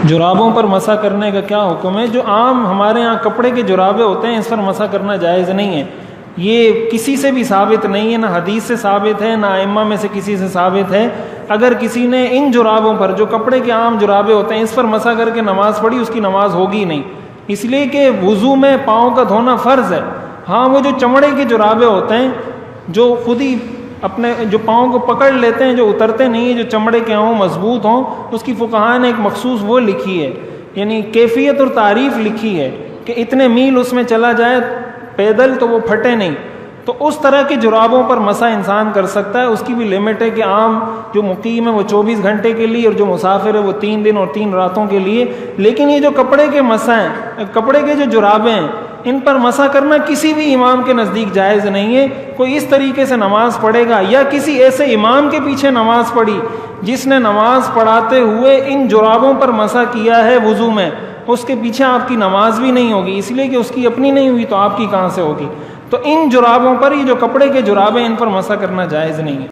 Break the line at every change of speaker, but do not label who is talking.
جرابوں پر مسح کرنے کا کیا حکم ہے؟ جو عام ہمارے ہاں کپڑے کے جرابے ہوتے ہیں اس پر مسح کرنا جائز نہیں ہے. یہ کسی سے بھی ثابت نہیں ہے، نہ حدیث سے ثابت ہے، نہ ائمہ میں سے کسی سے ثابت ہے. اگر کسی نے ان جرابوں پر، جو کپڑے کے عام جرابے ہوتے ہیں، اس پر مسح کر کے نماز پڑھی، اس کی نماز ہوگی نہیں، اس لیے کہ وضو میں پاؤں کا دھونا فرض ہے. ہاں وہ جو چمڑے کے جرابے ہوتے ہیں جو خود ہی اپنے جو پاؤں کو پکڑ لیتے ہیں، جو اترتے نہیں ہیں، جو چمڑے کے ہوں، مضبوط ہوں، اس کی فقہاء نے ایک مخصوص وہ لکھی ہے، یعنی کیفیت اور تعریف لکھی ہے کہ اتنے میل اس میں چلا جائے پیدل تو وہ پھٹے نہیں. تو اس طرح کے جرابوں پر مسح انسان کر سکتا ہے. اس کی بھی لمٹ ہے کہ عام جو مقیم ہے وہ 24 گھنٹے کے لیے، اور جو مسافر ہے وہ 3 دن اور 3 راتوں کے لیے. لیکن یہ جو کپڑے کے مسح ہیں، کپڑے کے جو جرابے ہیں، ان پر مسح کرنا کسی بھی امام کے نزدیک جائز نہیں ہے. کوئی اس طریقے سے نماز پڑھے گا یا کسی ایسے امام کے پیچھے نماز پڑھی جس نے نماز پڑھاتے ہوئے ان جرابوں پر مسح کیا ہے وضو میں، اس کے پیچھے آپ کی نماز بھی نہیں ہوگی، اس لیے کہ اس کی اپنی نہیں ہوئی تو آپ کی کہاں سے ہوگی. تو ان جرابوں پر، یہ جو کپڑے کے جراب ہیں، ان پر مسح کرنا جائز نہیں ہے.